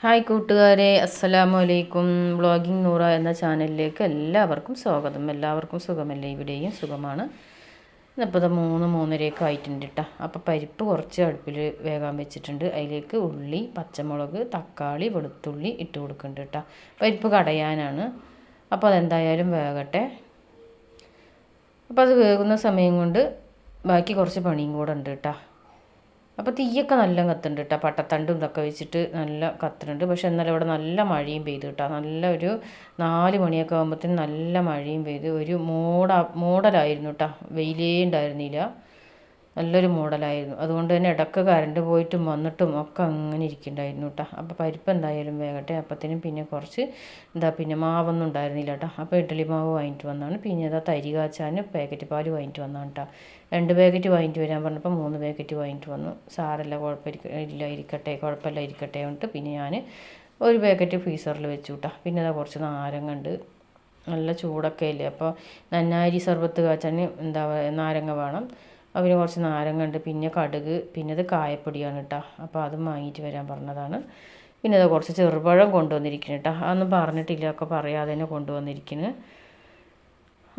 Hi കൂട്ടുകാരെ, അസ്സലാമു അലൈക്കും. വ്ളോഗിംഗ് നൂറ എന്ന ചാനലിലേക്ക് എല്ലാവർക്കും സ്വാഗതം. എല്ലാവർക്കും സുഖമല്ലേ? ഇവിടെയും സുഖമാണ്. ഇന്നിപ്പോൾ ഇത് 3-3:30 ആയിട്ടുണ്ട് കേട്ടോ. അപ്പോൾ പരിപ്പ് കുറച്ച് അടുപ്പിൽ വേകാൻ വെച്ചിട്ടുണ്ട്. അതിലേക്ക് ഉള്ളി, പച്ചമുളക്, തക്കാളി, വെളുത്തുള്ളി ഇട്ട് കൊടുക്കുന്നുണ്ട് കേട്ടോ. പരിപ്പ് കടയാനാണ്. അപ്പോൾ അതെന്തായാലും വേകട്ടെ. അപ്പോൾ അത് വേകുന്ന സമയം കൊണ്ട് ബാക്കി കുറച്ച് പണിയും കൂടെ ഉണ്ട് കേട്ടോ. അപ്പോൾ തീയൊക്കെ നല്ല കത്തുന്നുണ്ട് കേട്ടോ. പട്ടത്തണ്ടും ഇതൊക്കെ വെച്ചിട്ട് നല്ല കത്തുന്നുണ്ട്. പക്ഷെ എന്നാലും ഇവിടെ നല്ല മഴയും പെയ്തു കേട്ടോ. നല്ല ഒരു 4 മണിയൊക്കെ ആകുമ്പോഴത്തേനും നല്ല മഴയും പെയ്തു. ഒരു മൂടലായിരുന്നു കേട്ടോ. വെയിലേ ഉണ്ടായിരുന്നില്ല. നല്ലൊരു മോഡലായിരുന്നു. അതുകൊണ്ട് തന്നെ ഇടയ്ക്ക് കറണ്ട് പോയിട്ടും വന്നിട്ടും ഒക്കെ അങ്ങനെ ഇരിക്കുന്നുണ്ടായിരുന്നു കേട്ടോ. അപ്പോൾ പരിപ്പ് എന്തായാലും വേകട്ടെ. അപ്പത്തേനും പിന്നെ കുറച്ച് പിന്നെ മാവൊന്നും ഉണ്ടായിരുന്നില്ല കേട്ടോ. അപ്പോൾ ഇഡ്ഡലി മാവ് വാങ്ങിയിട്ട് വന്നതാണ്. പിന്നെ അതാ തരി കാച്ചാൻ പാക്കറ്റ് പാൽ വാങ്ങിയിട്ട് വന്നതാണ് കേട്ടോ. 2 പാക്കറ്റ് വാങ്ങിയിട്ട് വരാൻ പറഞ്ഞപ്പോൾ 3 പാക്കറ്റ് വാങ്ങിയിട്ട് വന്നു. സാരല്ല, കുഴപ്പമില്ല, കുഴപ്പമില്ല ഇരിക്കട്ടെ എന്നിട്ട് പിന്നെ ഞാൻ ഒരു പാക്കറ്റ് ഫ്രീസറിൽ വെച്ചു കേട്ടോ. പിന്നെ അതാ കുറച്ച് നാരങ്ങ ഉണ്ട്. നല്ല ചൂടൊക്കെ ഇല്ലേ, അപ്പോൾ നന്നാരി സർബത്ത് കാച്ചാൻ നാരങ്ങ വേണം. അതിന് കുറച്ച് നാരങ്ങ ഉണ്ട്, പിന്നെ കടുക്, പിന്നെ അത് കായപ്പൊടിയാണ് കേട്ടോ. അപ്പോൾ അതും വാങ്ങിയിട്ട് വരാൻ പറഞ്ഞതാണ്. പിന്നെ അത് കുറച്ച് ചെറുപഴം കൊണ്ടുവന്നിരിക്കുന്നു കേട്ടോ. അതൊന്നും പറഞ്ഞിട്ടില്ല, ഒക്കെ പറയാതെ തന്നെ കൊണ്ടുവന്നിരിക്കുന്നു.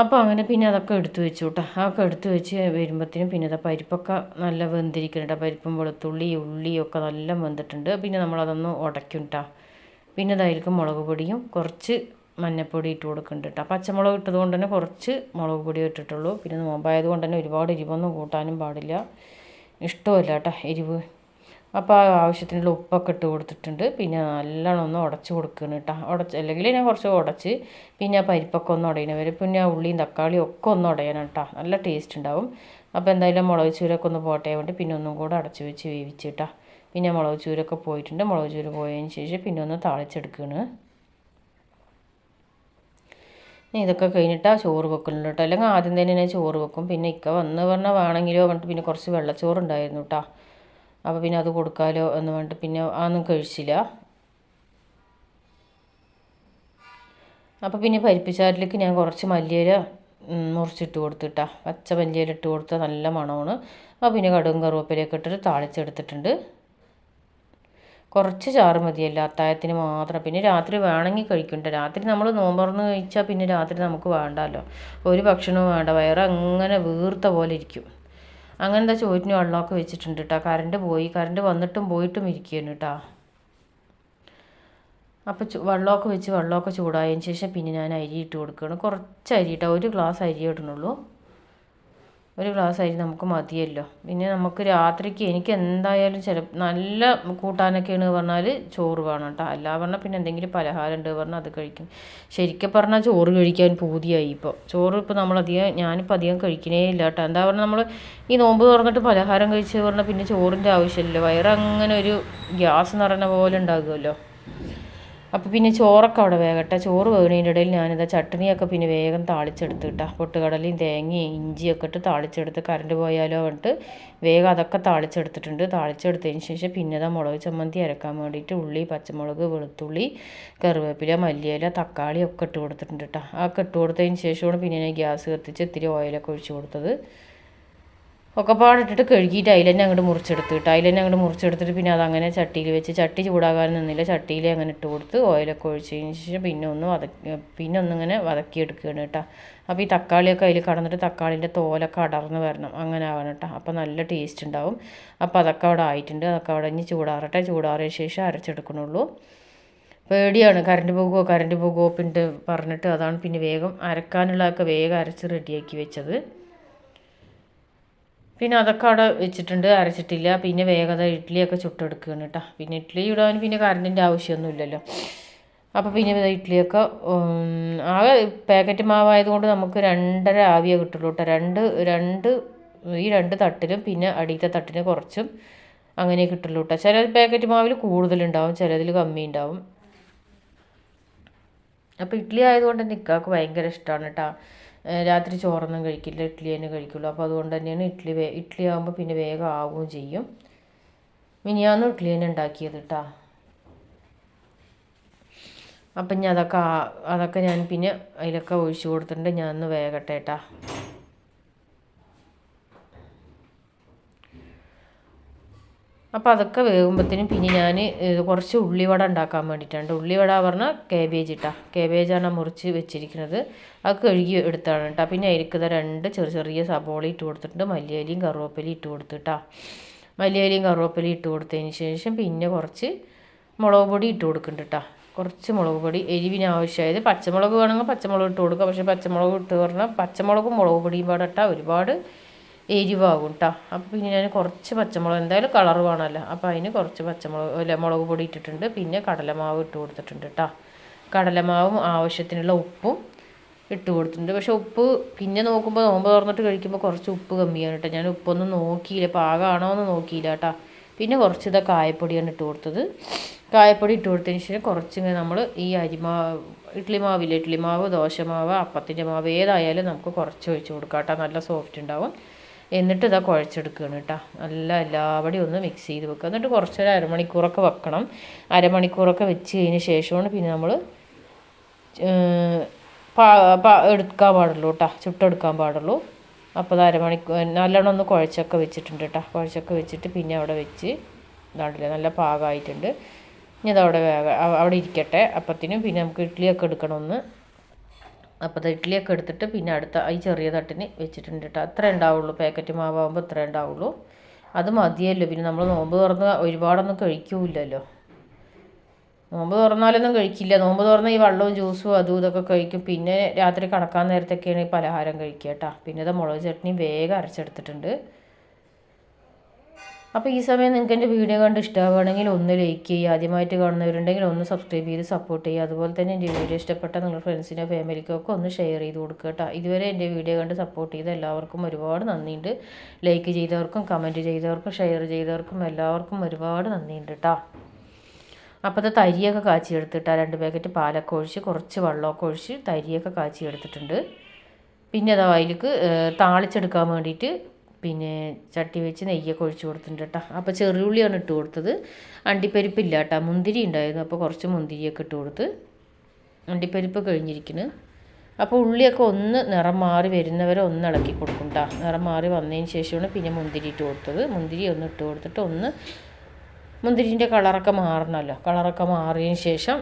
അപ്പോൾ അങ്ങനെ പിന്നെ അതൊക്കെ എടുത്തു വെച്ചു കേട്ടോ. അതൊക്കെ എടുത്തു വെച്ച് വരുമ്പോഴത്തേനും പിന്നെ അത് പരിപ്പൊക്കെ നല്ല വെന്തിരിക്കുന്നുണ്ട്. പരിപ്പും വെളുത്തുള്ളി ഉള്ളിയൊക്കെ നല്ല വെന്തിട്ടുണ്ട്. പിന്നെ നമ്മളതൊന്ന് ഉടയ്ക്കും കേട്ടോ. പിന്നെ അതിലേക്ക് മുളക് പൊടിയും കുറച്ച് മഞ്ഞൾപ്പൊടി ഇട്ട് കൊടുക്കുന്നുണ്ട് കേട്ടോ. പച്ചമുളക് ഇട്ടത് കൊണ്ട് തന്നെ കുറച്ച് മുളക് പൊടി ഇട്ടിട്ടുള്ളൂ. പിന്നെ നോമ്പായത് കൊണ്ട് തന്നെ ഒരുപാട് എരിവൊന്നും കൂട്ടാനും പാടില്ല, ഇഷ്ടമല്ല കേട്ടോ എരിവ്. അപ്പോൾ ആവശ്യത്തിനുള്ള ഉപ്പൊക്കെ ഇട്ട് കൊടുത്തിട്ടുണ്ട്. പിന്നെ നല്ലോണം ഒന്ന് ഉടച്ച് കൊടുക്കണം കേട്ടോ. അല്ലെങ്കിൽ ഞാൻ കുറച്ച് ഉടച്ച് പിന്നെ ആ പരിപ്പൊക്കെ ഒന്ന് ഉടയണ വരെ പിന്നെ ആ ഉള്ളിയും തക്കാളിയും ഒക്കെ ഒന്ന് ഉടയണം കേട്ടോ. നല്ല ടേസ്റ്റ് ഉണ്ടാവും. അപ്പോൾ എന്തായാലും മുളക് ചൂരൊക്കെ ഒന്ന് പോട്ടേ വേണ്ടി പിന്നെ ഒന്നും കൂടെ അടച്ച് വെച്ച് വേവിച്ചിട്ടാ. പിന്നെ മുളക് ചൂരൊക്കെ പോയിട്ടുണ്ട്. മുളക് ചൂര പോയതിന് ശേഷം പിന്നെ ഒന്ന് താളിച്ചെടുക്കുകയാണ്. ഇതൊക്കെ കഴിഞ്ഞിട്ടാണ് ചോറ് വെക്കുന്നുണ്ട് കേട്ടോ. അല്ലെങ്കിൽ ആദ്യം തന്നെ ഞാൻ ചോറ് വെക്കും. പിന്നെ ഇക്ക വന്ന് പറഞ്ഞാൽ വേണമെങ്കിലോ പറഞ്ഞിട്ട് പിന്നെ കുറച്ച് വെള്ളച്ചോറുണ്ടായിരുന്നു കേട്ടോ. അപ്പോൾ പിന്നെ അത് കൊടുക്കാമല്ലോ എന്ന് പറഞ്ഞിട്ട് പിന്നെ അതൊന്നും കഴിച്ചില്ല. അപ്പോൾ പിന്നെ പരിപ്പിച്ചാറിലേക്ക് ഞാൻ കുറച്ച് മല്ലിയില മുറിച്ചിട്ട് കൊടുത്തിട്ടാ. പച്ച മല്ലിയില ഇട്ട് കൊടുത്താൽ നല്ല മണമാണ്. അപ്പോൾ പിന്നെ കടുകും കറുവേപ്പിലയൊക്കെ ഇട്ടിട്ട് താളിച്ചെടുത്തിട്ടുണ്ട്. കുറച്ച് ചാറ് മതിയല്ല, അത്താഴത്തിന് മാത്രം. പിന്നെ രാത്രി വേണമെങ്കിൽ കഴിക്കണ്ട. രാത്രി നമ്മൾ നോമ്പറന്ന് കഴിച്ചാൽ പിന്നെ രാത്രി നമുക്ക് വേണ്ടല്ലോ, ഒരു ഭക്ഷണവും വേണ്ട. വയറ് അങ്ങനെ വീർത്ത പോലെ ഇരിക്കും. അങ്ങനത്തെ ചോറ്റിന് വെള്ളമൊക്കെ വെച്ചിട്ടുണ്ട് കേട്ടോ. കറണ്ട് വന്നിട്ടും പോയിട്ടും ഇരിക്കുകയാണ് കേട്ടോ. അപ്പോൾ വെള്ളമൊക്കെ ചൂടായതിന് ശേഷം പിന്നെ ഞാൻ അരി ഇട്ട് കൊടുക്കുകയാണ്. കുറച്ച് അരി ഇട്ടാൽ 1 ഗ്ലാസ് അരി ഇടണുള്ളൂ. 1 ഗ്ലാസ് അരി നമുക്ക് മതിയല്ലോ. പിന്നെ നമുക്ക് രാത്രിക്ക് എനിക്ക് എന്തായാലും നല്ല കൂട്ടാനൊക്കെയാണ് പറഞ്ഞാൽ ചോറ് വേണം കേട്ടോ. അല്ല പറഞ്ഞാൽ പിന്നെ എന്തെങ്കിലും പലഹാരം ഉണ്ട് പറഞ്ഞാൽ അത് കഴിക്കും. ശരിക്കും പറഞ്ഞാൽ ചോറ് കഴിക്കാൻ പൂതിയായി ഇപ്പോൾ. ചോറ് ഇപ്പോൾ ഞാനിപ്പോൾ അധികം കഴിക്കണേ ഇല്ല കേട്ടോ. എന്താ പറഞ്ഞാൽ നമ്മൾ ഈ നോമ്പ് തുറന്നിട്ട് പലഹാരം കഴിച്ച് പറഞ്ഞാൽ പിന്നെ ചോറിൻ്റെ ആവശ്യമില്ല. വയറങ്ങനെ ഒരു ഗ്യാസ് നിറഞ്ഞ പോലെ ഉണ്ടാകുമല്ലോ. അപ്പോൾ പിന്നെ ചോറൊക്കെ അവിടെ വേകട്ടെ. ചോറ് വേകണതിൻ്റെ ഇടയിൽ ഞാനിതാ ചട്നിയൊക്കെ പിന്നെ വേഗം താളിച്ചെടുത്ത് കേട്ടോ. പൊട്ടുകടലയും തേങ്ങയും ഇഞ്ചിയൊക്കെ ഇട്ട് താളിച്ചെടുത്ത്, കറണ്ട് പോയാലോ പറഞ്ഞിട്ട് വേഗം അതൊക്കെ താളിച്ചെടുത്തിട്ടുണ്ട്. താളിച്ചെടുത്തതിന് ശേഷം പിന്നെ ഇതാ മുളക് ചമ്മന്തി അരക്കാൻ വേണ്ടിയിട്ട് ഉള്ളി, പച്ചമുളക്, വെളുത്തുള്ളി, കറിവേപ്പില, മല്ലിയില, തക്കാളി ഒക്കെ ഇട്ട് കൊടുത്തിട്ടുണ്ട് കേട്ടോ. അതൊക്കെ ഇട്ട് കൊടുത്തതിന് ശേഷമാണ് പിന്നെ ഞാൻ ഗ്യാസ് കത്തിച്ച് ഇത്തിരി ഓയിലൊക്കെ ഒഴിച്ച് കൊടുത്തത്. ഒക്കെ പാടിട്ടിട്ട് കഴുകിയിട്ട് അതിലെന്നെ അങ്ങോട്ട് മുറിച്ചെടുത്തിട്ട് പിന്നെ അതങ്ങനെ ചട്ടിയിൽ വെച്ച്, ചട്ടി ചൂടാകാൻ നിന്നില്ല, ചട്ടിയിൽ അങ്ങനെ ഇട്ട് കൊടുത്ത് ഓയിലൊക്കെ ഒഴിച്ചതിന് ശേഷം പിന്നെ ഒന്നിങ്ങനെ വതക്കിയെടുക്കുകയാണ് കേട്ടോ. അപ്പോൾ ഈ തക്കാളിയൊക്കെ അതിൽ കടന്നിട്ട് തക്കാളിൻ്റെ തോലൊക്കെ അടർന്ന് വരണം, അങ്ങനെ ആവണം കേട്ടോ. അപ്പോൾ നല്ല ടേസ്റ്റ് ഉണ്ടാവും. അപ്പോൾ അതൊക്കെ അവിടെ ആയിട്ടുണ്ട്. അതൊക്കെ അവിടെ ഇനി ചൂടാറിയ ശേഷം അരച്ചെടുക്കണുള്ളൂ. പേടിയാണ് കറണ്ട് പോകുമോ പിന്നെ പറഞ്ഞിട്ട് അതാണ് പിന്നെ വേഗം അരക്കാനുള്ളതൊക്കെ വേഗം അരച്ച് റെഡിയാക്കി വെച്ചത്. പിന്നെ അതൊക്കെ അവിടെ വെച്ചിട്ടുണ്ട്, അരച്ചിട്ടില്ല. പിന്നെ വേഗത ഇഡ്ഡലിയൊക്കെ ചുട്ടെടുക്കുകയാണ് കേട്ടോ. പിന്നെ ഇഡ്ഡലി ചുടാൻ പിന്നെ കറണ്ടിൻ്റെ ആവശ്യമൊന്നുമില്ലല്ലോ. അപ്പോൾ പിന്നെ ഇഡ്ഡലിയൊക്കെ ആകെ പാക്കറ്റ് മാവായതുകൊണ്ട് നമുക്ക് 2.5 ആവിയേ കിട്ടുള്ളൂ കേട്ടോ. ഈ 2 തട്ടിലും പിന്നെ അടിയത്തെ തട്ടിന് കുറച്ചും അങ്ങനെ കിട്ടുള്ളൂ കേട്ടോ. ചില പാക്കറ്റ് മാവിൽ കൂടുതലുണ്ടാവും, ചിലതിൽ കമ്മി ഉണ്ടാവും. അപ്പോൾ ഇഡ്ഡലി ആയതുകൊണ്ട് തന്നെ ഇക്കാക്ക് ഭയങ്കര ഇഷ്ടമാണ് കേട്ടോ. രാത്രി ചോറൊന്നും കഴിക്കില്ല, ഇഡ്ഡലി തന്നെ കഴിക്കുള്ളൂ. അപ്പോൾ അതുകൊണ്ട് തന്നെയാണ് ഇഡ്ഡലി ആകുമ്പോൾ പിന്നെ വേഗം ആവുകയും ചെയ്യും. മിനിയാന്ന് ഇഡ്ഡലി തന്നെ ഉണ്ടാക്കിയത് കേട്ടോ. അപ്പം ഇനി അതൊക്കെ ഞാൻ പിന്നെ അതിലൊക്കെ ഒഴിച്ചു കൊടുത്തിട്ടുണ്ട്. ഞാൻ ഒന്ന് വേഗട്ടെ കേട്ടോ. അപ്പോൾ അതൊക്കെ വേകുമ്പോഴത്തേനും പിന്നെ ഞാൻ കുറച്ച് ഉള്ളിവട ഉണ്ടാക്കാൻ വേണ്ടിയിട്ടുണ്ട്. ഉള്ളിവട പറഞ്ഞാൽ കേബേജ് കേബേജാണ് മുറിച്ച് വെച്ചിരിക്കുന്നത്. അത് കഴുകി എടുത്താണ് കേട്ടോ. പിന്നെ അതിലേക്ക് 2 ചെറിയ ചെറിയ സബോള ഇട്ട് കൊടുത്തിട്ടുണ്ട്. മല്ലിയിലയും കറുവേപ്പിലയും ഇട്ട് കൊടുത്തിട്ടാ. മല്ലിയിലയും കറുവേപ്പിലയും ഇട്ട് കൊടുത്തതിന് ശേഷം പിന്നെ കുറച്ച് മുളക് പൊടി ഇട്ട് കൊടുക്കുന്നുണ്ട് കേട്ടോ. കുറച്ച് മുളക് പൊടി എരിവിന് ആവശ്യമായത്. പച്ചമുളക് വേണമെങ്കിൽ പച്ചമുളക് ഇട്ട് കൊടുക്കുക. പക്ഷേ പച്ചമുളക് ഇട്ട് പറഞ്ഞാൽ പച്ചമുളകും മുളക് പൊടിയും പാടെ ഇട്ടാൽ ഒരുപാട് എരിവാകും കേട്ടോ. അപ്പോൾ പിന്നെ ഞാൻ കുറച്ച് പച്ചമുളക് എന്തായാലും കളർ വേണമല്ലോ. അപ്പോൾ അതിന് കുറച്ച് മുളക് പൊടി ഇട്ടിട്ടുണ്ട്. പിന്നെ കടലമാവ് ഇട്ട് കൊടുത്തിട്ടുണ്ട് കേട്ടോ. കടലമാവും ആവശ്യത്തിനുള്ള ഉപ്പും ഇട്ട് കൊടുത്തിട്ടുണ്ട്. പക്ഷേ ഉപ്പ് പിന്നെ നോക്കുമ്പോൾ നോമ്പ് തുറന്നിട്ട് കഴിക്കുമ്പോൾ കുറച്ച് ഉപ്പ് കമ്മിയാണ് കേട്ടോ. ഞാൻ ഉപ്പൊന്നും നോക്കിയില്ല, പാകമാണോ എന്ന് നോക്കിയില്ല കേട്ടോ. പിന്നെ കുറച്ച് കായപ്പൊടിയാണ് ഇട്ട് കൊടുത്തത്. കായപ്പൊടി ഇട്ട് കൊടുത്തതിന് ശേഷം കുറച്ചിങ്ങനെ നമ്മൾ ഈ ഇഡ്ഡലി മാവ്, ദോശമാവ്, അപ്പത്തിൻ്റെ മാവ് ഏതായാലും നമുക്ക് കുറച്ച് ഒഴിച്ച് കൊടുക്കാം കേട്ടോ. നല്ല സോഫ്റ്റ് ഉണ്ടാവും. എന്നിട്ട് ഇതാ കുഴച്ചെടുക്കുകയാണ് കേട്ടോ. നല്ല എല്ലാവടെയും ഒന്ന് മിക്സ് ചെയ്ത് വെക്കുക. എന്നിട്ട് കുറച്ചൊരു അരമണിക്കൂറൊക്കെ വെക്കണം. അരമണിക്കൂറൊക്കെ വെച്ച് കഴിഞ്ഞ ശേഷമാണ് പിന്നെ നമ്മൾ എടുക്കാൻ പാടുള്ളൂ കേട്ടോ. ചുട്ടെടുക്കാൻ പാടുള്ളൂ. അപ്പോൾ അത് അരമണിക്കൂർ നല്ലോണം ഒന്ന് കുഴച്ചൊക്കെ വെച്ചിട്ടുണ്ട് കേട്ടോ. കുഴച്ചൊക്കെ വെച്ചിട്ട് പിന്നെ അവിടെ വെച്ച് ഇതാണ്ടില്ലേ നല്ല പാകമായിട്ടുണ്ട്. ഇനി അതവിടെ അവിടെ ഇരിക്കട്ടെ. അപ്പത്തിനും പിന്നെ നമുക്ക് ഇഡ്ഡലിയൊക്കെ എടുക്കണമെന്ന്. അപ്പോൾ ഇഡ്ഡലിയൊക്കെ എടുത്തിട്ട് പിന്നെ അടുത്ത ഈ ചെറിയ തട്ടിന് വെച്ചിട്ടുണ്ട് കേട്ടോ. അത്ര ഉണ്ടാവുള്ളൂ. പാക്കറ്റ് മാവാകുമ്പോൾ ഇത്ര ഉണ്ടാവുള്ളൂ. അത് മതിയല്ലോ. പിന്നെ നമ്മൾ നോമ്പ് തുറന്ന് ഒരുപാടൊന്നും കഴിക്കൂല്ലല്ലോ. നോമ്പ് തുറന്നാലൊന്നും കഴിക്കില്ല. നോമ്പ് തുറന്ന് ഈ വെള്ളവും ജ്യൂസും അതും ഇതൊക്കെ കഴിക്കും. പിന്നെ രാത്രി കിടക്കാൻ നേരത്തൊക്കെയാണ് ഈ പലഹാരം കഴിക്കുക കേട്ടോ. പിന്നെ ഇത് മുളക് ചട്നി വേഗം അരച്ചെടുത്തിട്ടുണ്ട്. അപ്പോൾ ഈ സമയം നിങ്ങൾക്ക് എൻ്റെ വീഡിയോ കണ്ട് ഇഷ്ടമാവുകയാണെങ്കിൽ ഒന്ന് ലൈക്ക് ചെയ്യുക. ആദ്യമായിട്ട് കാണുന്നവരുണ്ടെങ്കിൽ ഒന്ന് സബ്സ്ക്രൈബ് ചെയ്ത് സപ്പോർട്ട് ചെയ്യുക. അതുപോലെ തന്നെ എൻ്റെ വീഡിയോ ഇഷ്ടപ്പെട്ട നിങ്ങളുടെ ഫ്രണ്ട്സിനോ ഫാമിലിക്കോ ഒക്കെ ഒന്ന് ഷെയർ ചെയ്ത് കൊടുക്കുക കേട്ടോ. ഇതുവരെ എൻ്റെ വീഡിയോ കണ്ട് സപ്പോർട്ട് ചെയ്ത എല്ലാവർക്കും ഒരുപാട് നന്ദിയുണ്ട്. ലൈക്ക് ചെയ്തവർക്കും കമൻറ്റ് ചെയ്തവർക്കും ഷെയർ ചെയ്തവർക്കും എല്ലാവർക്കും ഒരുപാട് നന്ദിയുണ്ട് കേട്ടോ. അപ്പോൾ അത് തരിയൊക്കെ കാച്ചി എടുത്തിട്ടാണ് 2 പാക്കറ്റ് പാലൊക്കെ ഒഴിച്ച് കുറച്ച് വെള്ളമൊക്കെ ഒഴിച്ച് തരിയൊക്കെ കാച്ചി എടുത്തിട്ടുണ്ട്. പിന്നെ അത് അതിലേക്ക് താളിച്ചെടുക്കാൻ വേണ്ടിയിട്ട് പിന്നെ ചട്ടി വെച്ച് നെയ്യൊക്കെ ഒഴിച്ച് കൊടുത്തിട്ടുണ്ട് കേട്ടോ. അപ്പോൾ ചെറിയുള്ളിയാണ് ഇട്ട് കൊടുത്തത്. അണ്ടിപ്പരിപ്പില്ല കേട്ടോ. മുന്തിരി ഉണ്ടായിരുന്നു. അപ്പോൾ കുറച്ച് മുന്തിരിയൊക്കെ ഇട്ട് കൊടുത്ത് അണ്ടിപ്പരിപ്പ് കഴിഞ്ഞിരിക്കുന്നു. അപ്പോൾ ഉള്ളിയൊക്കെ ഒന്ന് നിറം മാറി വരുന്നവരെ ഒന്ന് ഇളക്കി കൊടുക്കും കേട്ടോ. നിറം മാറി വന്നതിന് ശേഷമാണ് പിന്നെ മുന്തിരി ഇട്ട് കൊടുത്തത്. മുന്തിരി ഒന്ന് ഇട്ട് കൊടുത്തിട്ട് ഒന്ന് മുന്തിരിൻ്റെ കളറൊക്കെ മാറണമല്ലോ. കളറൊക്കെ മാറിയതിന് ശേഷം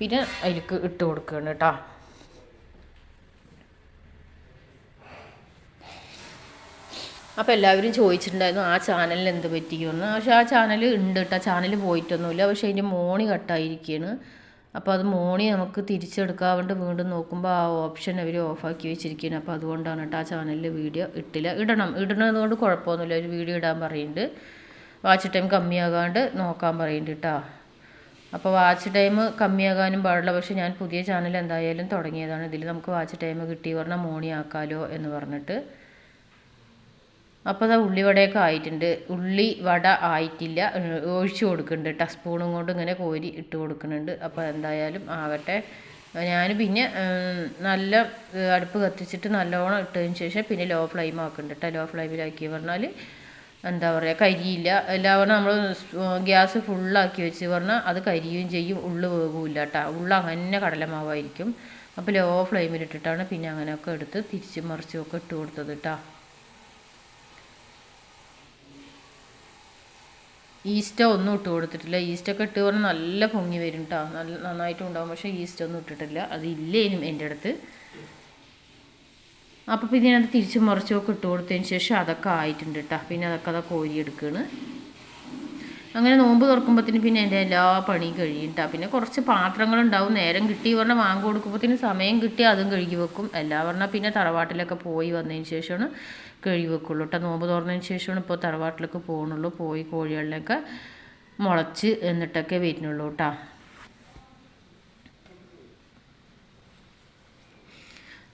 പിന്നെ അതിലേക്ക് ഇട്ട് കൊടുക്കുകയാണ് കേട്ടോ. അപ്പോൾ എല്ലാവരും ചോദിച്ചിട്ടുണ്ടായിരുന്നു ആ ചാനലിൽ എന്ത് പറ്റിയെന്ന്. പക്ഷേ ആ ചാനൽ ഉണ്ട് കേട്ടോ. ചാനൽ പോയിട്ടൊന്നുമില്ല. പക്ഷേ അതിൻ്റെ മോണി കട്ടായിരിക്കുകയാണ്. അപ്പോൾ അത് മോണി നമുക്ക് തിരിച്ചെടുക്കാൻ വേണ്ടി വീണ്ടും നോക്കുമ്പോൾ ആ ഓപ്ഷൻ അവർ ഓഫാക്കി വെച്ചിരിക്കുകയാണ്. അപ്പോൾ അതുകൊണ്ടാണ് കേട്ടോ ആ ചാനലിൽ വീഡിയോ ഇട്ടില്ല. ഇടുന്നതുകൊണ്ട് കുഴപ്പമൊന്നുമില്ല. ഒരു വീഡിയോ ഇടാൻ പറയുന്നുണ്ട്. വാച്ച് ടൈം കമ്മിയാകാണ്ട് നോക്കാൻ പറയുന്നുണ്ട് കേട്ടോ. അപ്പോൾ വാച്ച് ടൈം കമ്മിയാകാനും പാടില്ല. പക്ഷേ ഞാൻ പുതിയ ചാനൽ എന്തായാലും തുടങ്ങിയതാണ്. ഇതിൽ നമുക്ക് വാച്ച് ടൈം കിട്ടി പറഞ്ഞാൽ മോണി ആക്കാലോ എന്ന് പറഞ്ഞിട്ട്. അപ്പോൾ അത് ഉള്ളിവടയൊക്കെ ആയിട്ടുണ്ട്. ഉള്ളി വട ആയിട്ടില്ല. ഒഴിച്ച് കൊടുക്കുന്നുണ്ട് കേട്ടോ. സ്പൂണും കൊണ്ട് ഇങ്ങനെ കോരി ഇട്ട് കൊടുക്കുന്നുണ്ട്. അപ്പോൾ എന്തായാലും ആകട്ടെ. ഞാൻ പിന്നെ നല്ല അടുപ്പ് കത്തിച്ചിട്ട് നല്ലോണം ഇട്ടതിന് ശേഷം പിന്നെ ലോ ഫ്ലെയിം ആക്കുന്നുണ്ട് കേട്ടോ. ലോ ഫ്ലെയിമിലാക്കി പറഞ്ഞാൽ എന്താ പറയുക കരിയില്ല. എല്ലാവരും നമ്മൾ ഗ്യാസ് ഫുള്ളാക്കി വെച്ച് പറഞ്ഞാൽ അത് കരിയും ചെയ്യും, ഉള്ളു വേകില്ല കേട്ടോ. ഉള്ള അങ്ങനെ കടലമാവായിരിക്കും. അപ്പോൾ ലോ ഫ്ലെയിമിലിട്ടിട്ടാണ് പിന്നെ അങ്ങനെയൊക്കെ എടുത്ത് തിരിച്ചും മറിച്ചും ഒക്കെ ഇട്ട് കൊടുത്തത് കേട്ടോ. ഈസ്റ്റ് ഒന്നും ഇട്ട് കൊടുത്തിട്ടില്ല. ഈസ്റ്റൊക്കെ ഇട്ട് പറഞ്ഞാൽ നല്ല പൊങ്ങി വരും കേട്ടോ. നല്ല നന്നായിട്ടും ഉണ്ടാകും. പക്ഷേ ഈസ്റ്റ് ഒന്നും ഇട്ടിട്ടില്ല. അത് ഇല്ലേനും എൻ്റെ അടുത്ത്. അപ്പോൾ പിന്നെ അത് തിരിച്ചും മറിച്ചുമൊക്കെ ഇട്ട് കൊടുത്തതിന് ശേഷം അതൊക്കെ ആയിട്ടുണ്ട് കേട്ടോ. പിന്നെ അതൊക്കെ കോരിയെടുക്കുകയാണ്. അങ്ങനെ നോമ്പ് തുറക്കുമ്പോഴത്തേന് പിന്നെ എൻ്റെ എല്ലാ പണിയും കഴിയും കേട്ടോ. പിന്നെ കുറച്ച് പാത്രങ്ങളുണ്ടാവും. നേരം കിട്ടി പറഞ്ഞാൽ വാങ്ങി കൊടുക്കുമ്പോഴത്തേന് സമയം കിട്ടി അതും കഴുകി വെക്കും. എല്ലാം പറഞ്ഞാൽ പിന്നെ തറവാട്ടിലൊക്കെ പോയി വന്നതിന് ശേഷമാണ് കഴുകി വെക്കുള്ളൂ കേട്ടോ. നോമ്പ് തുറന്നതിന് ശേഷമാണ് ഇപ്പോൾ തറവാട്ടിലൊക്കെ പോകുന്നുള്ളൂ. പോയി കോഴികളിലൊക്കെ മുളച്ച് എന്നിട്ടൊക്കെ വരുന്നുള്ളൂ കേട്ടോ.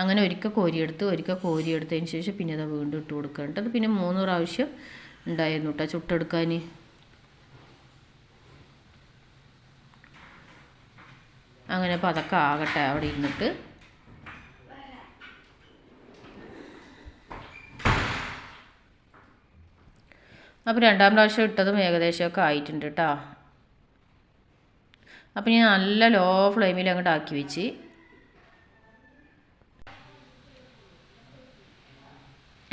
അങ്ങനെ ഒരിക്കൽ കോരിയെടുത്തതിന് ശേഷം പിന്നെ അത് വീണ്ടും ഇട്ട് കൊടുക്കുക. അത് പിന്നെ 3 പ്രാവശ്യം ഉണ്ടായിരുന്നു കേട്ടോ ചുട്ടെടുക്കാൻ. അങ്ങനെ അപ്പോൾ അതൊക്കെ ആകട്ടെ അവിടെ ഇരുന്നിട്ട്. അപ്പോൾ 2ാം പ്രാവശ്യം ഇട്ടതും ഏകദേശമൊക്കെ ആയിട്ടുണ്ട് കേട്ടോ. അപ്പോൾ ഞാൻ നല്ല ലോ ഫ്ലെയിമിൽ അങ്ങോട്ട് ആക്കി വെച്ച്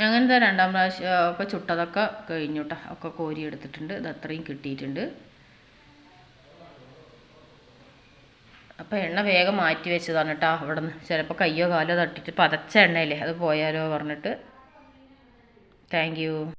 അങ്ങനത്തെ രണ്ടാം പ്രാവശ്യം ഒക്കെ ചുട്ടതൊക്കെ കഴിഞ്ഞു കേട്ടോ. ഒക്കെ കോരി എടുത്തിട്ടുണ്ട്. ഇത് അത്രയും കിട്ടിയിട്ടുണ്ട്. അപ്പോൾ എണ്ണ വേഗം മാറ്റി വെച്ചതാണ് കേട്ടോ. അവിടെ നിന്ന് ചിലപ്പോൾ കയ്യോ കാലോ തട്ടിയിട്ട് പതച്ച എണ്ണയല്ലേ അത് പോയാലോ പറഞ്ഞിട്ട്. Thank you.